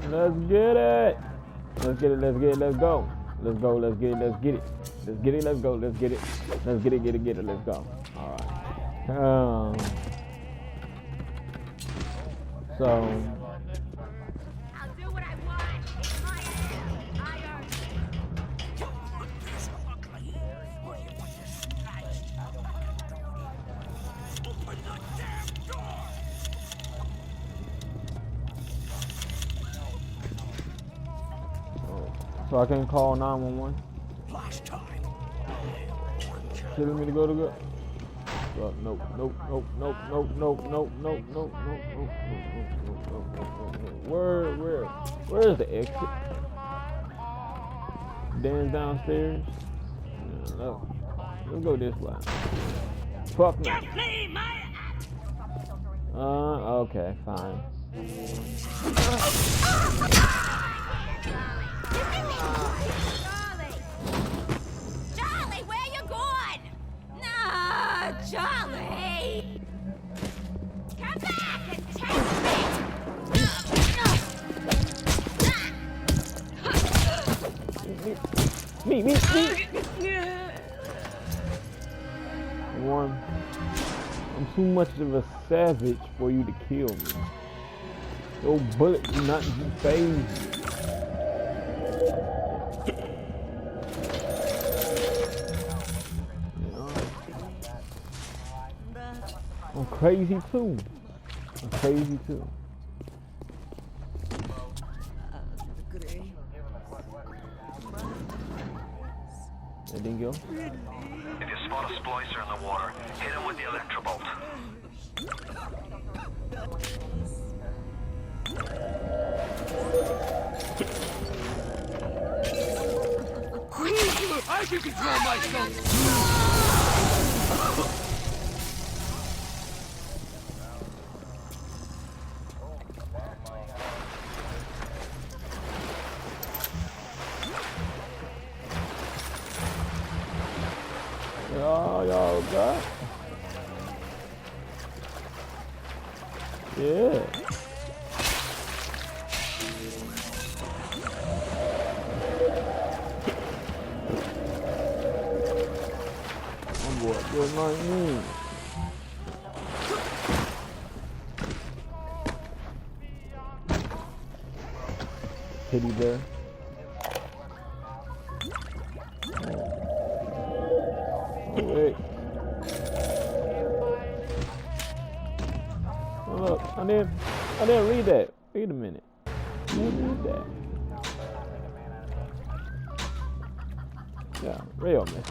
Let's get it. Let's get it. Let's get it. Let's go. Let's go. Let's get it. Let's get it. Let's get it. Let's go. Let's get it. Let's get it. Get it. Get it. Let's go. All right. So. I'll do what I want. It's my ass. I earned Open the damn door! So I can call 911. Last time. Telling me to go to go. Nope, nope, nope, nope, nope, nope, nope, nope, nope, nope, nope, nope, where's the exit? Dan's downstairs. No, let's go this way. Fuck me. Okay, fine. Charlie, where you going? Nah, Charlie! Come back and test Me. One, I'm too much of a savage for you to kill me. Your bullet do not phase you. I'm crazy too. That didn't go? If you spot a splicer in the water, hit him with the electrobolt. I can control myself! Y'all got? Yeah. Oh boy, good like me. Teddy bear. Wait. Hold up. I didn't read that. Wait a minute. I didn't read that. Yeah, real man.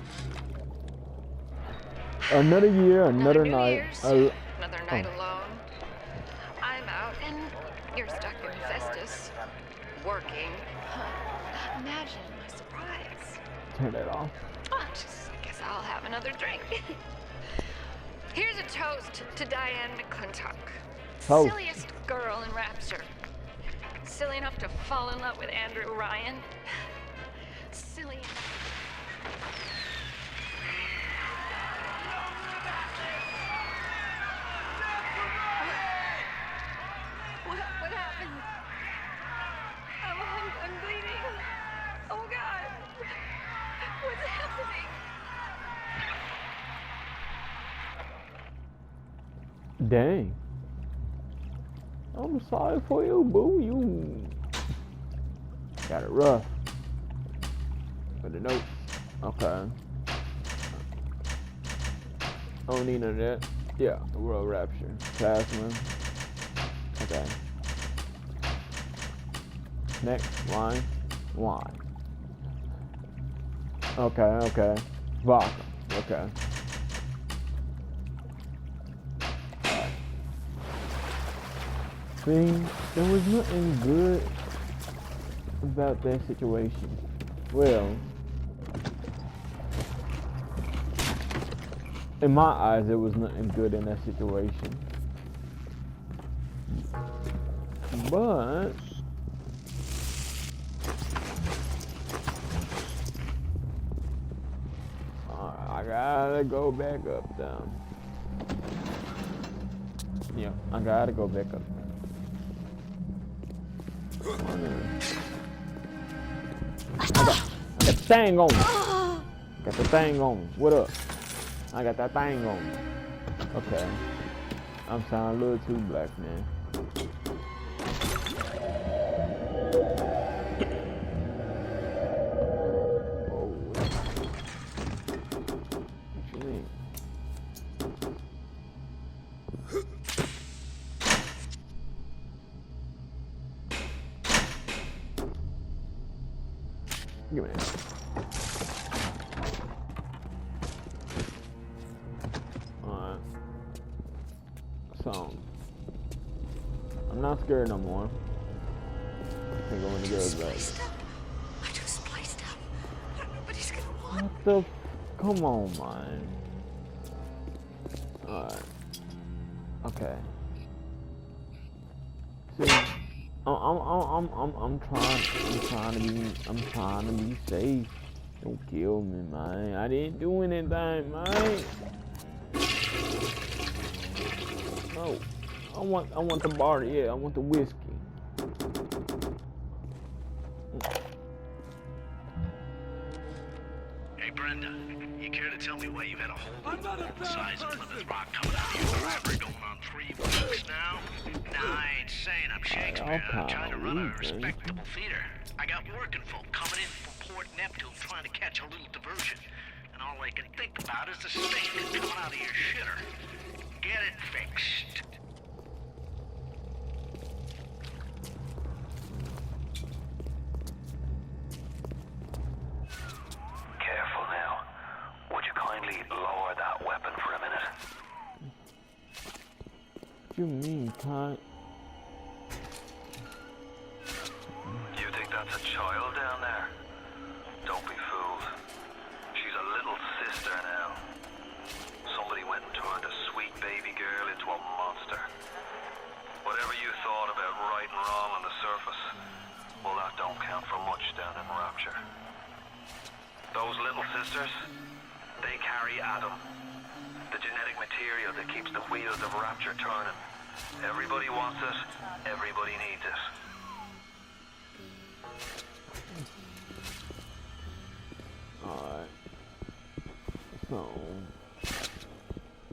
Another year, another night. Another night alone. I'm out and you're stuck in Festus. Working. Imagine my surprise. Turn that off. Oh, just guess I'll have another drink. Here's a toast to Diane McClintock. Toast. Silliest girl in Rapture. Silly enough to fall in love with Andrew Ryan. Silly. What happened? I'm bleeding. Oh God. What's happening? Dang. I'm sorry for you, boo. You got it rough. For the notes. Okay. I don't need none of that. Yeah, the World Rapture. Tasman. Okay. Next line. Line. Okay. Vodka. Okay. See, there was nothing good about that situation. Well, in my eyes, there was nothing good in that situation. But I gotta go back up down. Yeah, I gotta go back up. I got the thing on me. Got the thing on me. What up? I got that thing on me. Okay. I'm sounding a little too black, man. Oh, what you mean? Give me that. Alright. So, I'm not scared no more. I can go in the girl's bed. I just spliced up. Nobody's gonna want What the f? Come on, man. Alright. Okay. See, I'm trying to be safe. Don't kill me, man. I didn't do anything, man. No. I want the bar, yeah, I want the whiskey. Hey, Brenda, you care to tell me why you've had a whole the size of Plymouth Rock coming out of you forever, going on 3 weeks now? Nah, I ain't saying I'm Shakespeare. I'm trying to run a respectable theater. I got working folk coming in from Port Neptune trying to catch a little diversion. And all I can think about is the stink coming out of your shitter. Get it fixed. Careful now. Would you kindly lower that weapon for a minute? What you mean, cunt? You think that's a child down there? Don't be fooled. She's a little sister now. Somebody went and turned a sweet baby girl into a monster. Whatever you thought about right and wrong on the surface, well, that don't count for much down in Rapture. Those little sisters, they carry Adam, the genetic material that keeps the wheels of Rapture turning. Everybody wants it, everybody needs it. Alright. So,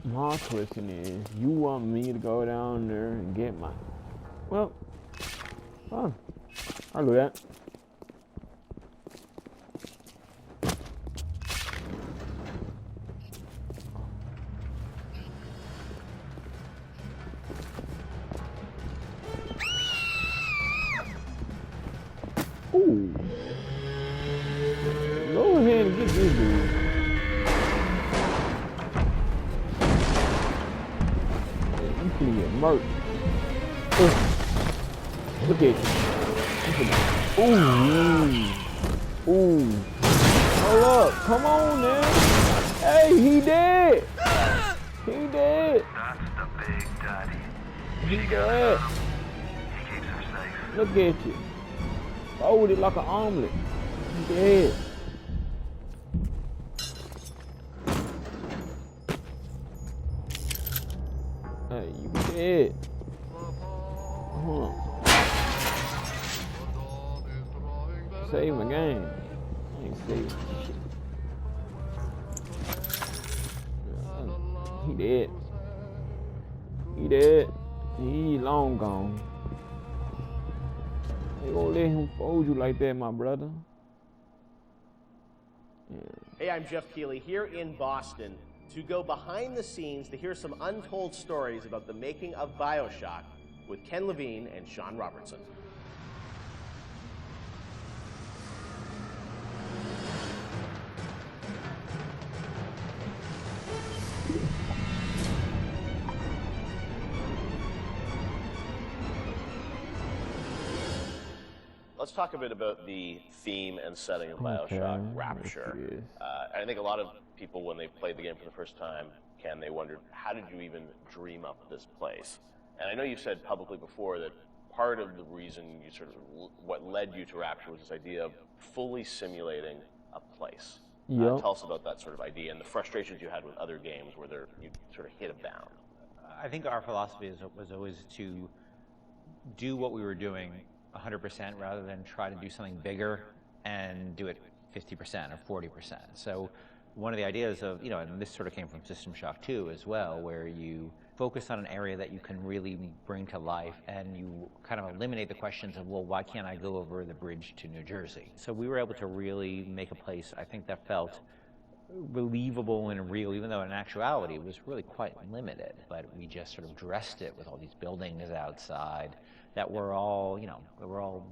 my question is, you want me to go down there and get my... Well, fine. I'll do that. Ooh. Go ahead and get this dude. I'm finna get murked. Look at you. Ooh. Ooh. Hold up. Come on now. Hey, he dead. He dead. That's the big daddy. He dead. He keeps her safe. Look at you. Fold it like an omelet. He dead. Hey, you dead. Save my game. I ain't saving shit. He dead. He dead. He long gone. They gonna let him fold you like that, my brother. Yeah. Hey, I'm Jeff Keighley here in Boston to go behind the scenes to hear some untold stories about the making of BioShock with Ken Levine and Sean Robertson. Let's talk a bit about the theme and setting of BioShock, Rapture. Yes. I think a lot of people, when they played the game for the first time, Ken, they wondered, how did you even dream up this place? And I know you said publicly before that part of the reason you sort of, what led you to Rapture was this idea of fully simulating a place. Yep. Tell us about that sort of idea and the frustrations you had with other games where you sort of hit a bound. I think our philosophy was always to do what we were doing 100% rather than try to do something bigger and do it 50% or 40%. So one of the ideas of, and this sort of came from System Shock 2 as well, where you focus on an area that you can really bring to life and you kind of eliminate the questions of, well, why can't I go over the bridge to New Jersey? So we were able to really make a place, I think, that felt believable and real, even though in actuality it was really quite limited. But we just sort of dressed it with all these buildings outside that were all,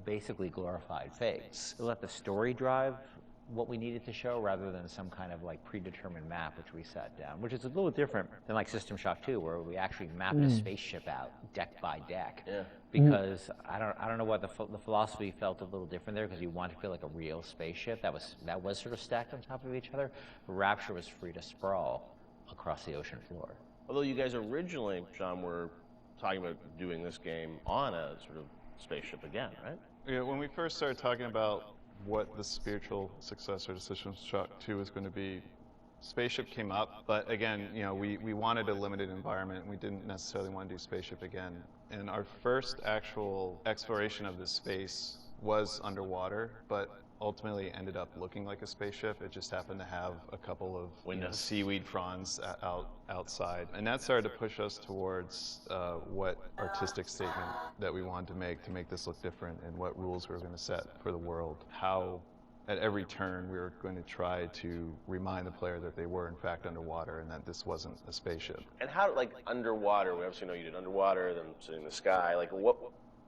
basically glorified fakes. We let the story drive what we needed to show rather than some kind of like predetermined map which we set down, which is a little different than like System Shock 2, where we actually mapped a spaceship out deck by deck. Yeah. Because I don't know what the philosophy felt a little different there, because you want to feel like a real spaceship that was sort of stacked on top of each other. Rapture was free to sprawl across the ocean floor. Although you guys originally, John, were talking about doing this game on a sort of spaceship again, right? Yeah, when we first started talking about what the spiritual successor to System Shock 2 was going to be, Spaceship came up, but again, we wanted a limited environment. We didn't necessarily want to do Spaceship again. And our first actual exploration of this space was underwater, but ultimately ended up looking like a spaceship. It just happened to have a couple of seaweed fronds outside. And that started to push us towards what artistic statement that we wanted to make this look different, and what rules we were going to set for the world. How at every turn we were going to try to remind the player that they were in fact underwater and that this wasn't a spaceship. And how, like, underwater, we obviously know you did underwater, then sitting in the sky, like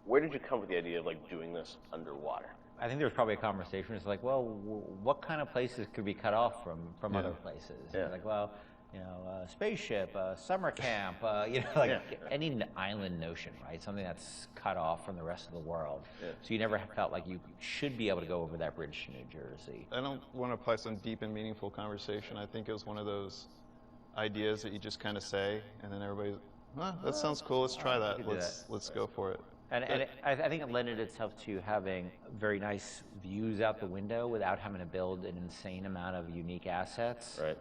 where did you come with the idea of like doing this underwater? I think there was probably a conversation. It's like, well, what kind of places could be cut off from other places? Yeah. Like, well, spaceship, summer camp, any island notion, right? Something that's cut off from the rest of the world. Yeah. So you never felt like you should be able to go over that bridge to New Jersey. I don't want to apply some deep and meaningful conversation. I think it was one of those ideas that you just kind of say, and then everybody's, that sounds cool. Let's try that. Let's go for it. And I think it lended itself to having very nice views out the window without having to build an insane amount of unique assets. Right.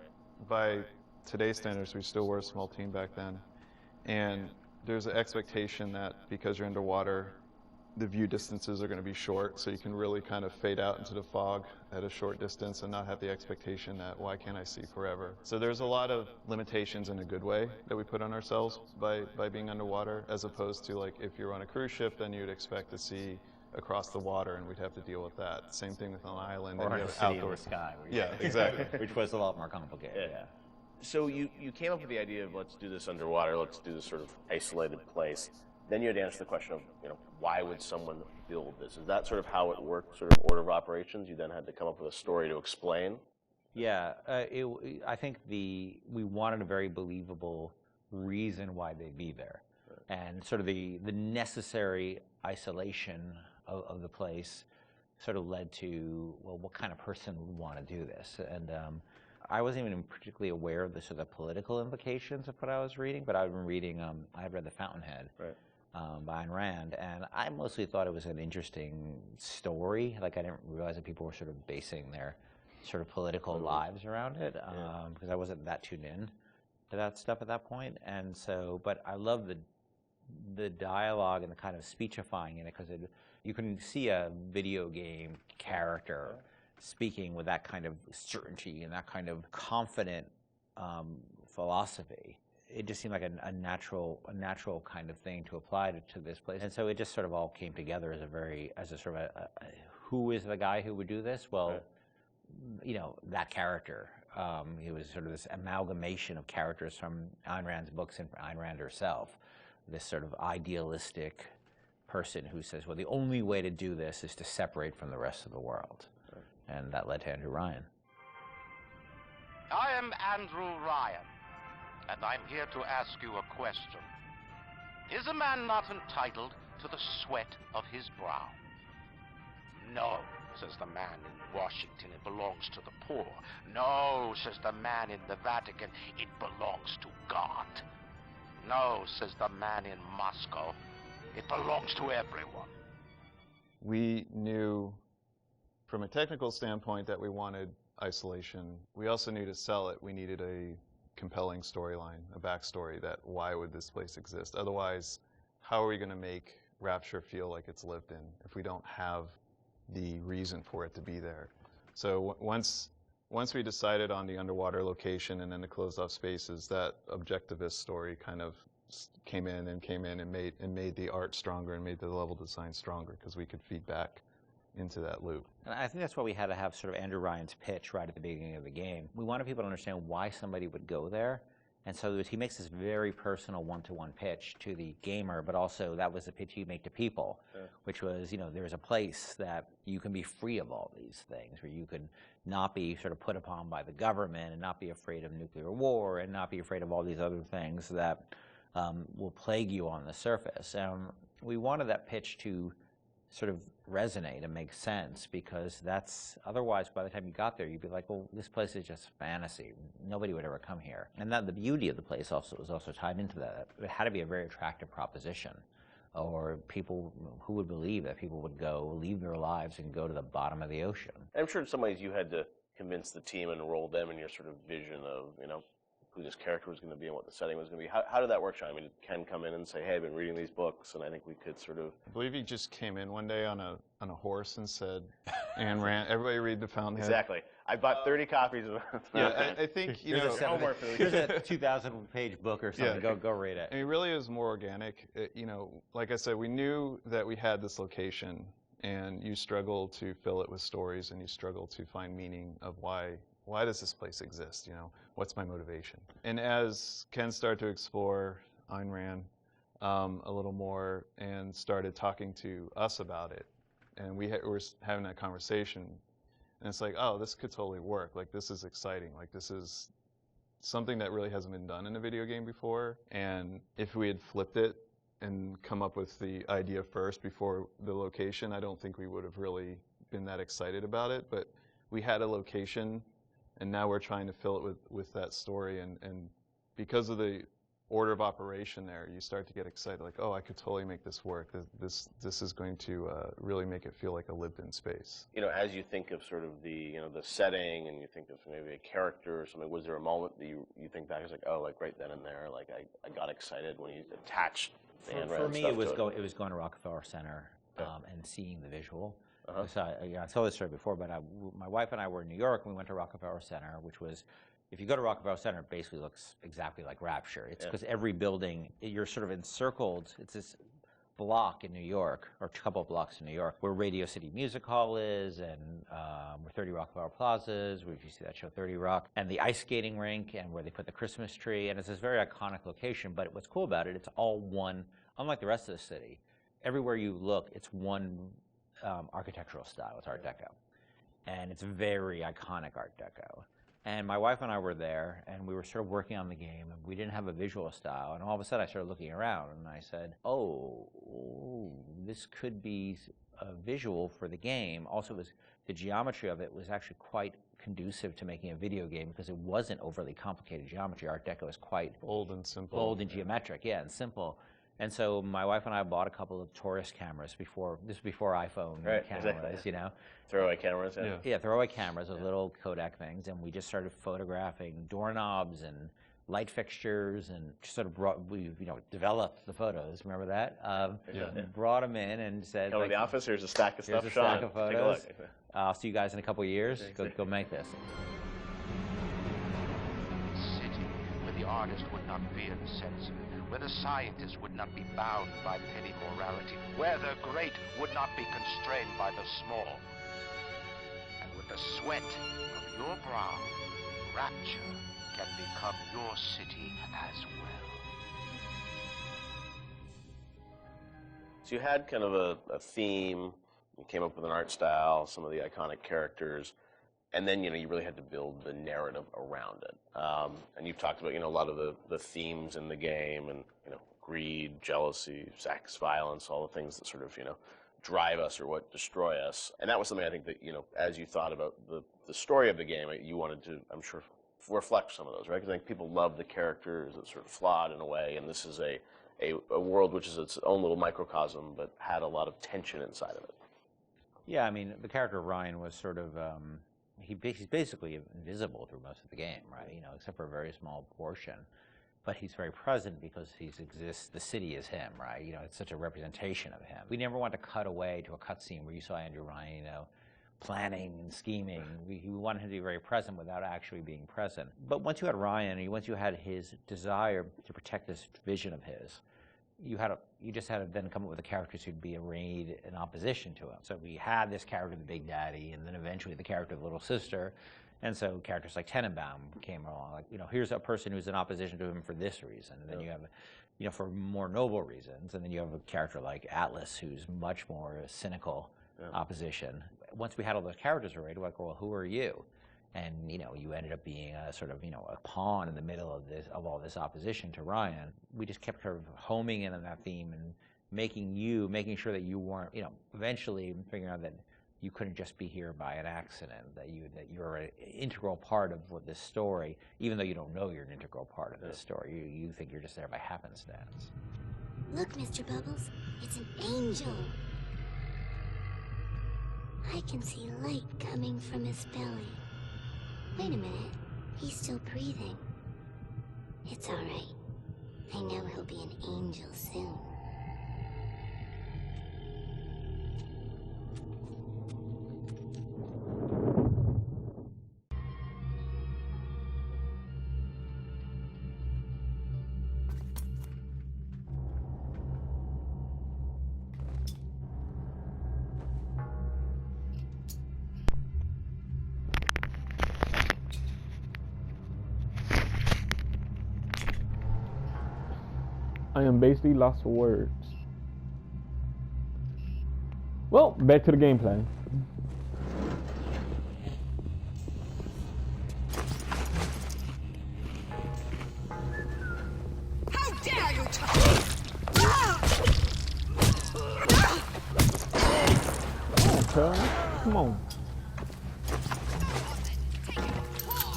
By today's standards, we still were a small team back then. And there's an expectation that because you're underwater, the view distances are going to be short, so you can really kind of fade out into the fog at a short distance and not have the expectation that, why can't I see forever? So there's a lot of limitations in a good way that we put on ourselves by being underwater, as opposed to, like, if you're on a cruise ship, then you'd expect to see across the water, and we'd have to deal with that. Same thing with an island. Or in a city in the sky. Yeah, exactly. Which was a lot more complicated. Yeah. So you came up with the idea of, let's do this underwater, let's do this sort of isolated place. Then you had to answer the question of, why would someone build this? Is that sort of how it worked, sort of order of operations? You then had to come up with a story to explain? Yeah, I think we wanted a very believable reason why they'd be there. Right. And sort of the necessary isolation of the place sort of led to, well, what kind of person would want to do this? And I wasn't even particularly aware of the sort of political implications of what I was reading, but I've been reading, I had read The Fountainhead. Right. By Ayn Rand, and I mostly thought it was an interesting story. Like, I didn't realize that people were sort of basing their sort of political lives around it, because I wasn't that tuned in to that stuff at that point. And so, but I love the dialogue and the kind of speechifying in it, because you can see a video game character speaking with that kind of certainty and that kind of confident philosophy. It just seemed like a natural kind of thing to apply to this place. And so it just sort of all came together as a sort of who is the guy who would do this? Well, that character. He was sort of this amalgamation of characters from Ayn Rand's books and Ayn Rand herself. This sort of idealistic person who says, well, the only way to do this is to separate from the rest of the world. Right. And that led to Andrew Ryan. I am Andrew Ryan, and I'm here to ask you a question. Is a man not entitled to the sweat of his brow? No, says the man in Washington, it belongs to the poor. No, says the man in the Vatican, it belongs to God. No, says the man in Moscow, it belongs to everyone. We knew from a technical standpoint that we wanted isolation. We also knew to sell it, we needed a compelling storyline, a backstory that why would this place exist? Otherwise, how are we going to make Rapture feel like it's lived in if we don't have the reason for it to be there? So once we decided on the underwater location and then the closed off spaces, that objectivist story kind of came in and made the art stronger and made the level design stronger because we could feed back into that loop. And I think that's why we had to have sort of Andrew Ryan's pitch right at the beginning of the game. We wanted people to understand why somebody would go there. And so he makes this very personal one-to-one pitch to the gamer, but also that was the pitch he'd make to people, which was, there's a place that you can be free of all these things, where you can not be sort of put upon by the government and not be afraid of nuclear war and not be afraid of all these other things that will plague you on the surface. We wanted that pitch to sort of resonate and make sense, because that's, otherwise by the time you got there you'd be like, well, this place is just fantasy, nobody would ever come here. And that the beauty of the place also was also tied into that. It had to be a very attractive proposition, or people who would believe that people would go leave their lives and go to the bottom of the ocean. I'm sure in some ways you had to convince the team and enroll them in your sort of vision of who this character was going to be and what the setting was going to be. How did that work, Sean? I mean, did Ken come in and say, hey, I've been reading these books, and I think we could sort of... I believe he just came in one day on a horse and said, and ran, everybody read The Fountainhead. Exactly. I bought 30 copies of it. Yeah, I think, Here's a 2,000-page book or something. Yeah. Go read it. And it really is more organic. Like I said, we knew that we had this location, and you struggle to fill it with stories, and you struggle to find meaning of why does this place exist? What's my motivation? And as Ken started to explore Ayn Rand a little more and started talking to us about it, and we were having that conversation, and it's like, oh, this could totally work. Like, this is exciting. Like, this is something that really hasn't been done in a video game before. And if we had flipped it and come up with the idea first before the location, I don't think we would have really been that excited about it. But we had a location, and now we're trying to fill it with that story, and because of the order of operation there, you start to get excited, like, oh, I could totally make this work. This is going to really make it feel like a lived-in space. As you think of sort of the the setting, and you think of maybe a character or something, was there a moment that you think back, it's like, oh, like right then and there, like I got excited when you attached the Ayn Rand For me, stuff it was to it was going to Rockefeller Center and seeing the visual. Uh-huh. So I told this story before, but my wife and I were in New York, and we went to Rockefeller Center, which was, if you go to Rockefeller Center, it basically looks exactly like Rapture. It's because every building, you're sort of encircled. It's this block in New York, or a couple of blocks in New York, where Radio City Music Hall is, and where 30 Rockefeller Plazas, where if you see that show 30 Rock, and the ice skating rink, and where they put the Christmas tree, and it's this very iconic location. But what's cool about it, it's all one, unlike the rest of the city. Everywhere you look, it's one architectural style. It's Art Deco. And it's very iconic Art Deco. And my wife and I were there, and we were sort of working on the game, and we didn't have a visual style. And all of a sudden, I started looking around, and I said, oh, this could be a visual for the game. Also, the geometry of it was actually quite conducive to making a video game, because it wasn't overly complicated geometry. Art Deco is quite bold and simple. Bold and geometric, and simple. And so my wife and I bought a couple of tourist cameras before iPhone cameras, exactly. Throwaway cameras, Yeah, throwaway cameras, those little Kodak things, and we just started photographing doorknobs and light fixtures, and just sort of developed the photos. Remember that? Brought them in and said, come to the office, here's a stack of stuff, here's a Sean. stack of photos. I'll see you guys in a couple of years. Go make this. City where the artist would not fear the censor, where the scientist would not be bound by petty morality, where the great would not be constrained by the small. And with the sweat of your brow, Rapture can become your city as well. So you had kind of a theme, you came up with an art style, some of the iconic characters, and then, you really had to build the narrative around it. And you've talked about, a lot of the themes in the game, and, greed, jealousy, sex, violence, all the things that sort of, drive us or what destroy us. And that was something I think that, as you thought about the story of the game, you wanted to, I'm sure, reflect some of those, right? Because I think people love the characters, it's sort of flawed in a way, and this is a world which is its own little microcosm, but had a lot of tension inside of it. Yeah, I mean, the character of Ryan was sort of, he's basically invisible through most of the game, right? Except for a very small portion. But he's very present because the city is him, right? It's such a representation of him. We never want to cut away to a cutscene where you saw Andrew Ryan, planning and scheming. We wanted him to be very present without actually being present. But once you had Ryan, and once you had his desire to protect this vision of his, you just had to then come up with the characters who'd be arrayed in opposition to him. So we had this character, the Big Daddy, and then eventually the character of the Little Sister. And so characters like Tenenbaum came along, like, here's a person who's in opposition to him for this reason. And then you have, for more noble reasons. And then you have a character like Atlas, who's much more cynical opposition. Once we had all those characters already, we're like, well, who are you? And, you ended up being a sort of, a pawn in the middle of all this opposition to Ryan. We just kept sort of homing in on that theme and making sure that you weren't, eventually figuring out that you couldn't just be here by an accident, that you're an integral part of this story, even though you don't know you're an integral part of this story. You think you're just there by happenstance. Look, Mr. Bubbles, it's an angel. I can see light coming from his belly. Wait a minute, he's still breathing. It's all right. I know he'll be an angel soon. I am basically lost for words. Well, back to the gameplay. How dare you touch me! Come on.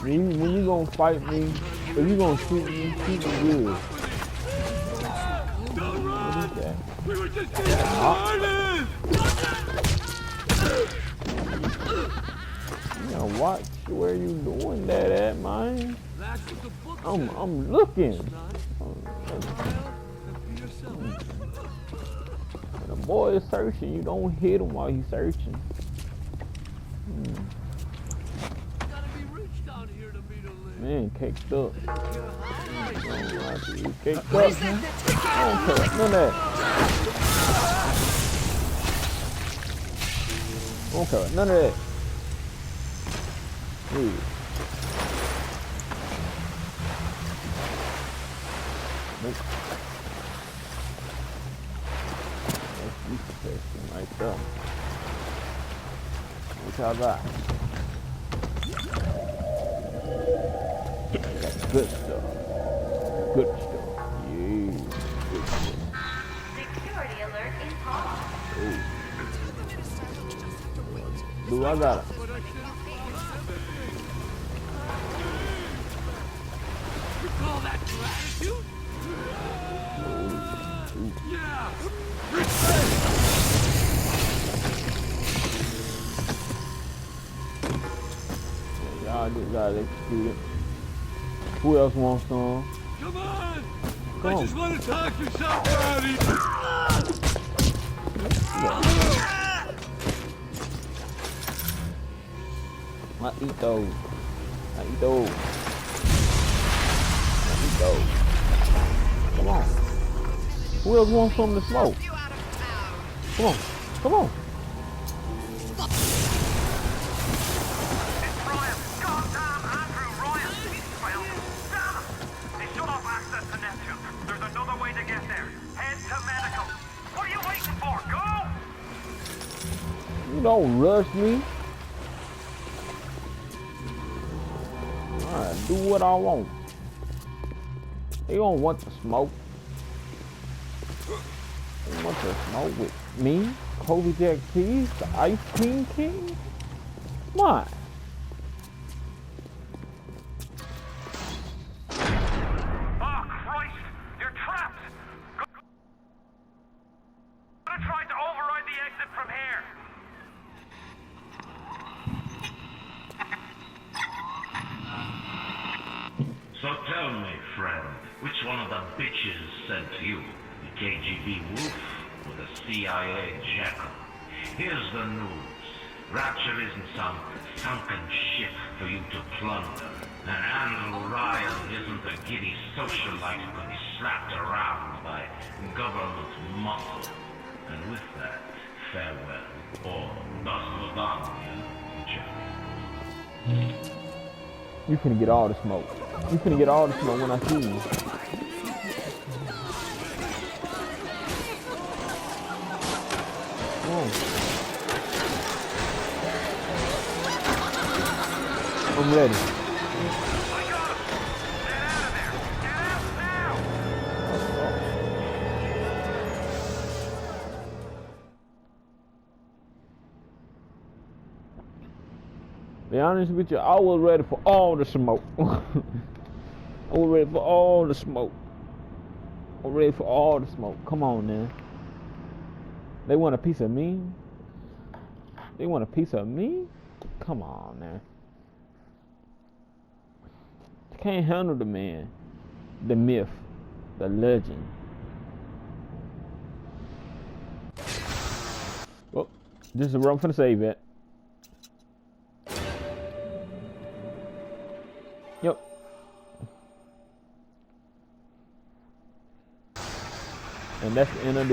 When you gonna fight me, if you gonna shoot me good. We were just getting started! Watch where you doing that at, man. I'm looking. When the boy is searching, you don't hit him while he's searching. Man, caked up. Caked up. I don't care none of that. I don't care none of that. Ooh. Nope. That's you protection right there. What y'all got? Good stuff. Good stuff. Yeah. Good stuff. Security alert in pause. Do I got it? You call that gratitude? Yeah! Y'all just gotta execute it. Who else wants some? Come on! Come on. I just want to talk to somebody! I eat those. I eat those. I eat those. Come on. Who else wants something to smoke? Come on. Come on. You don't rush me. Alright, do what I want. They don't want to smoke. They want to smoke with me, Kobe Jack Keys, the Ice King King. Come on. Oh, Christ! You're trapped! I'm gonna try to override the exit from here. tell me, friend, which one of the bitches sent you? The KGB wolf or the CIA jackal? Here's the news. Rapture isn't some sunken ship for you to plunder. And Andrew Ryan isn't a giddy socialite who can be slapped around by government muscle. And with that, farewell, or das Lodania, Jeffrey. You finna get all the smoke. You finna get all the smoke when I see you. Whoa. I'm ready. Be honest with you, I was ready for all the smoke. I was ready for all the smoke. I was ready for all the smoke. Come on, man. They want a piece of me? They want a piece of me? Come on, man. You can't handle the man, the myth, the legend. Well, this is where I'm finna save it. Yep. And that's the end of the